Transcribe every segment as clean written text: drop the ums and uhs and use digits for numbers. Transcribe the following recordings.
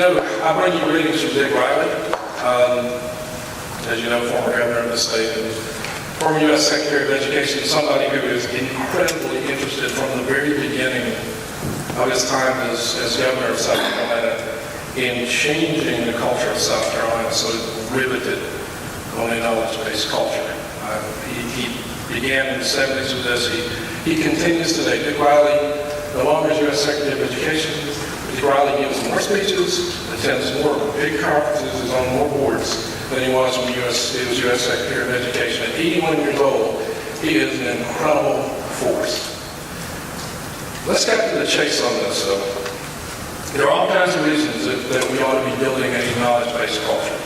I bring you greetings from Dick Riley, as you know, former governor of the state and former U.S. Secretary of Education, somebody who is incredibly interested from the very beginning of his time as governor of South Carolina in changing the culture of South Carolina so it's riveted on a knowledge-based culture. He began in the 70s with this. He continues today. Dick Riley, no longer as U.S. Secretary of Education. Dick Riley gives more speeches, attends more big conferences, is on more boards than he was when he was U.S. Secretary of Education. At 81 years old, he is an incredible force. Let's get to the chase on this, though. There are all kinds of reasons that we ought to be building a knowledge-based culture.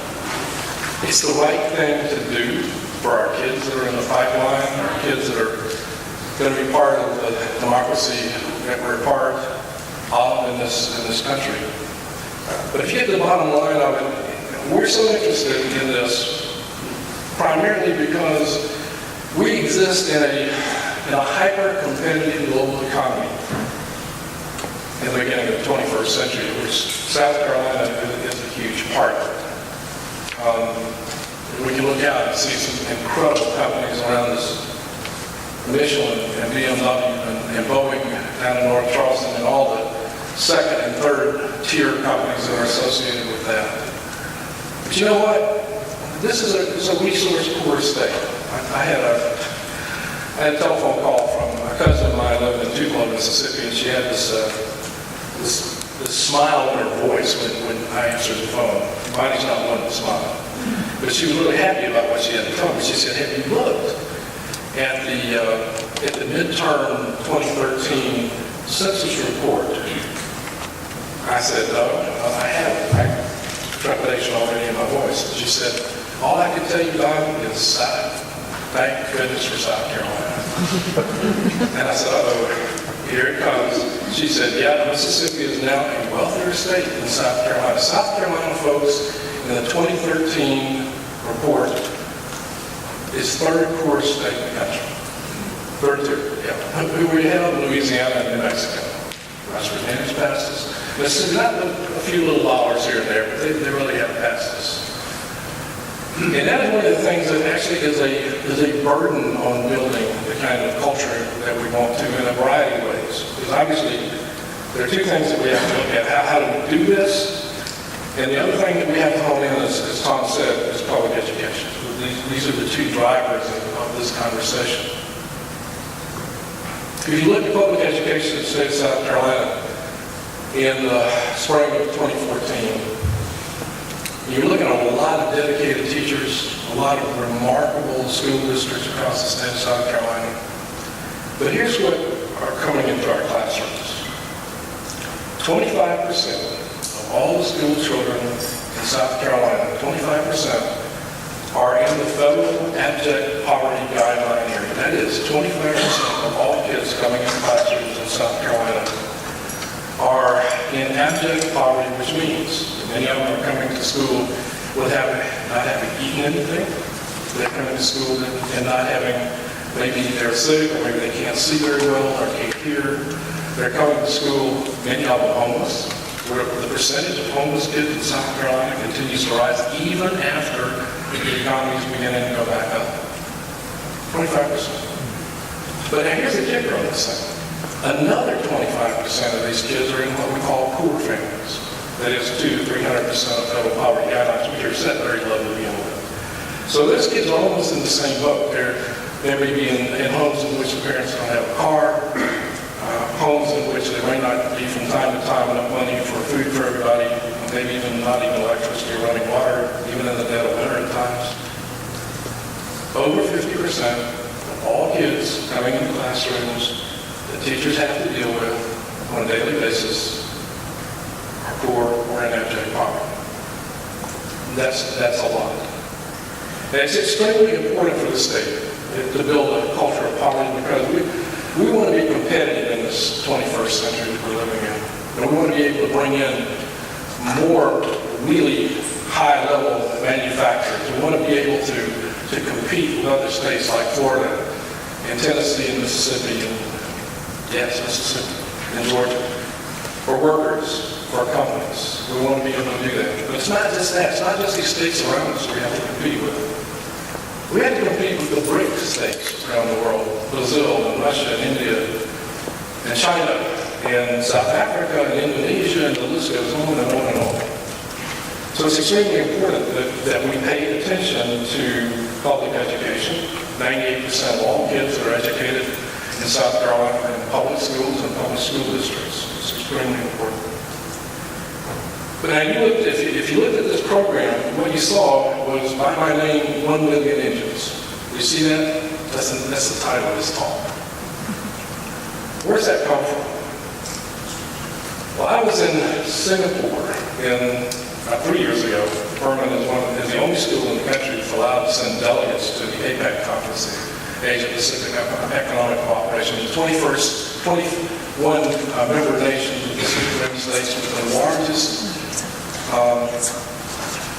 It's the right thing to do for our kids that are in the pipeline, our kids that are going to be part of the democracy that we're part of in this country. But if you get to the bottom line of it, we're so interested in this primarily because we exist in a hyper-competitive global economy in the beginning of the 21st century, which South Carolina is a huge part of. We can look out and see some incredible companies around us, Michelin and BMW and Boeing down in North Charleston, and all the second and third tier companies that are associated with that. But you know what? This is a resource-poor state. I had a telephone call from a cousin of mine living in Tupelo, Mississippi, and she had this smile in her voice when I answered the phone. Bonnie's not one to smile. But she was really happy about what she had to tell me. She said, "Have you looked at the midterm 2013 census report?" I said, "No, I haven't." I had trepidation already in my voice. She said, "All I can tell you, Don, is South. Thank goodness for South Carolina." And I said, "Oh, here it comes." She said, "Yeah, Mississippi is now a wealthier state than South Carolina." South Carolina, folks, in the 2013 report, is third poorest state in the country. Third tier, yeah. We have Louisiana and New Mexico. West Virginia's passed us. This is not a few little dollars here and there, but they really have passed us. And that is one of the things that actually is a burden on building the kind of culture that we want to in a variety of ways. Because obviously, there are two things that we have to look at. How do we do this? And the other thing that we have to hone in, as Tom said, is public education. These are the two drivers of this conversation. If you look at public education in the state of South Carolina in the spring of 2014, you're looking at a lot of dedicated teachers, a lot of remarkable school districts across the state of South Carolina. But here's what are coming into our classrooms. 25% of all the school children in South Carolina, 25%, are in the federal abject poverty guideline area. That is, 25% of all kids coming into classrooms in South Carolina are in abject poverty, which means many of them are coming to school with not having eaten anything. They're coming to school and not having, maybe they're sick, or maybe they can't see very well, or can't hear. They're coming to school, many of them homeless. The percentage of homeless kids in South Carolina continues to rise even after the economy is beginning to go back up. 25%. But now here's the kicker on this thing. Another 25% of these kids are in what we call poor families. That is 200 to 300% of federal poverty guidelines, which are set very low to begin with. So those kids are almost in the same boat. They may be in homes in which the parents don't have a car, homes in which there may not be from time to time enough money for food for everybody, maybe not even electricity or running water, even in the dead of winter at times. Over 50% of all kids coming into classrooms that teachers have to deal with on a daily basis are poor or in abject poverty. That's a lot. And it's extremely important for the state to build a culture of poverty because we want to be competitive in this 21st century that we're living in. And we want to be able to bring in more really high-level manufacturers. We want to be able to compete with other states like Florida and Tennessee and Mississippi and Mississippi and Georgia for workers, for companies. We want to be able to do that. But it's not just that. It's not just these states around us we have to compete with. We have to compete with the BRIC states around the world, Brazil and Russia and India and China and South Africa and Indonesia, and the list goes on and on and on. So it's extremely important that we pay attention to public education. 98% of all kids are educated in South Carolina in public schools and public school districts. It's extremely important. But now if you looked at this program, what you saw was, by my name, 1 million engines. You see that? That's the title of this talk. Where's that come from? Well, I was in Singapore 3 years ago. Furman is the only school in the country that's allowed to send delegates to the APEC conference, the Asia Pacific Economic Cooperation, the 21 member nations of the Pacific Rim States with the largest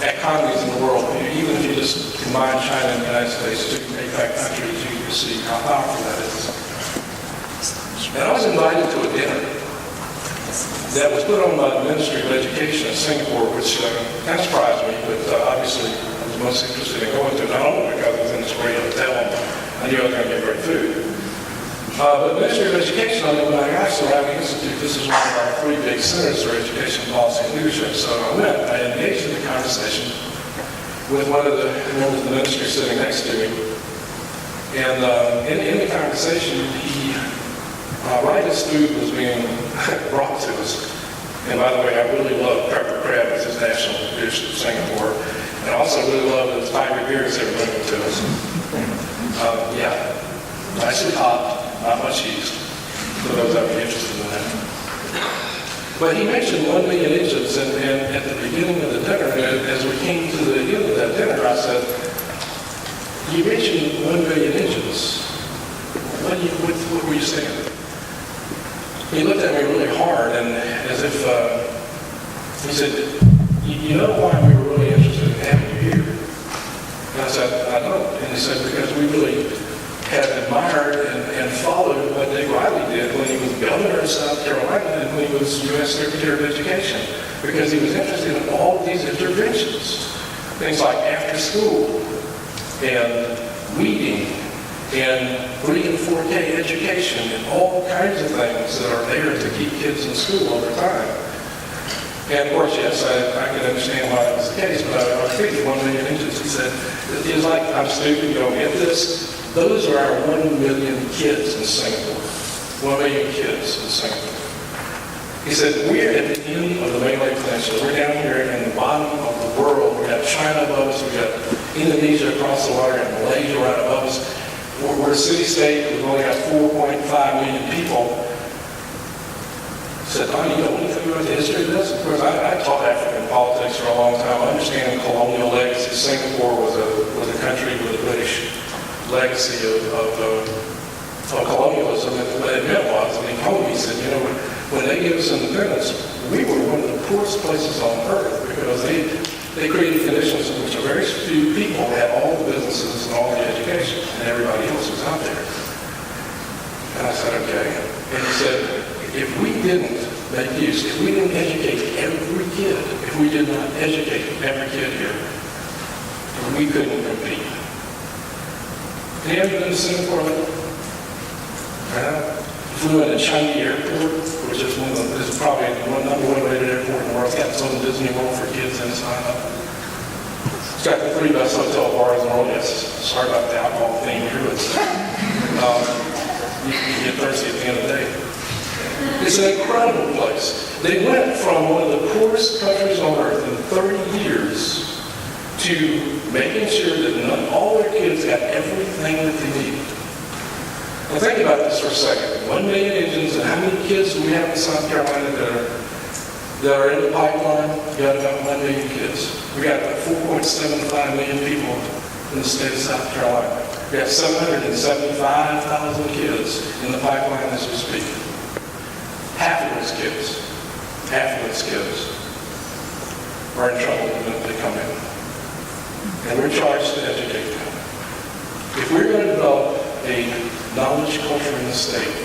economies in the world. Even if you just combine China and the United States, two APEC countries, you can see how powerful that is. And I was invited to a dinner that was put on by the Ministry of Education in Singapore, which kind of surprised me, but obviously I was most interested in going to it, not only because it was in this great hotel, I knew I was going to get great food. But the Ministry of Education, on the National Rally Institute, this is one of our 3 big centers for education policy and leadership. So I went, I engaged in the conversation with one of the members of the ministry sitting next to me. And in the conversation, right as food was being brought to us, and by the way, I really love pepper crab as his national dish in Singapore, and I also really love the tiger beers they were bringing to us. Nicely hot, not much yeast, for those that would be interested in that. But he mentioned 1 million engines, and at the beginning of the dinner, as we came to the end of that dinner, I said, you mentioned 1 million engines. What were you saying? He looked at me really hard, and as if he said, you know why we were really interested in having you here? And I said, I don't. And he said, because we really have admired and followed what Dick Riley did when he was governor of South Carolina and when he was U.S. Secretary of Education, because he was interested in all of these interventions, things like after school and reading and 3 and 4K education and all kinds of things that are there to keep kids in school over time. And of course, yes, I can understand why that was the case, but I figured 1 million engines. He said, it's like, I'm stupid, you don't get this. Those are our 1 million kids in Singapore. 1 million kids in Singapore. He said, we're at the end of the Malay Peninsula. We're down here in the bottom of the world. We got China above us. We got Indonesia across the water and Malaysia right above us. We're a city-state. We've only got 4.5 million people. He said, you know anything about the history of this? Of course, I taught African politics for a long time. I understand colonial legacy. Singapore was a country with a British legacy of colonialism, and what it meant was, I mean, Homie said, you know, when they gave us independence, we were one of the poorest places on earth because they created conditions in which a very few people had all the businesses and all the education, and everybody else was out there. And I said, okay. And he said, if we didn't make use, if we didn't educate every kid, if we did not educate every kid here, we couldn't compete. Have you ever been to Singapore? Flew into Changi Airport, which is probably the number 1 rated airport in the world. It's got its own Disney World for kids inside of it. It's got the 3 best hotel bars in the world. Yes, sorry about the alcohol theme here, but you get thirsty at the end of the day. It's an incredible place. They went from one of the poorest countries on earth in 30 years to making sure that all their kids got everything that they needed. Now think about this for a second. 1 million engines, and how many kids do we have in South Carolina that are in the pipeline? We got about 1 million kids. We got about 4.75 million people in the state of South Carolina. We have 775,000 kids in the pipeline as we speak. Half of those kids are in trouble when they come in. And we're charged to educate them. If we're going to develop a knowledge culture in the state,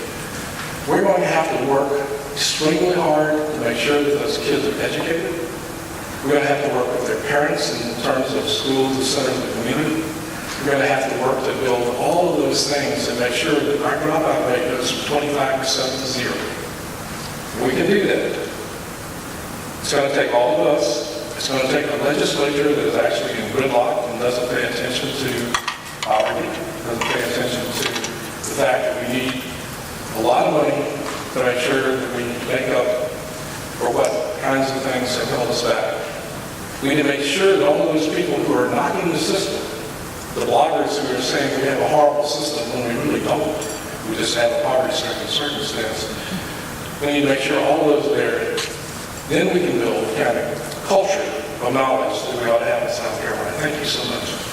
we're going to have to work extremely hard to make sure that those kids are educated. We're going to have to work with their parents in terms of schools, the centers of the community. We're going to have to work to build all of those things and make sure that our dropout rate goes from 25% to zero. We can do that. It's going to take all of us. It's going to take a legislature that is actually in gridlock and doesn't pay attention to poverty, doesn't pay attention to the fact that we need a lot of money to make sure that we make up for what kinds of things have held us back. We need to make sure that all of those people who are knocking the system, the bloggers who are saying we have a horrible system when we really don't, we just have a poverty-stricken circumstance, we need to make sure all of those are there. Then we can build the kind of culture of knowledge that we ought to have in South Carolina. Thank you so much.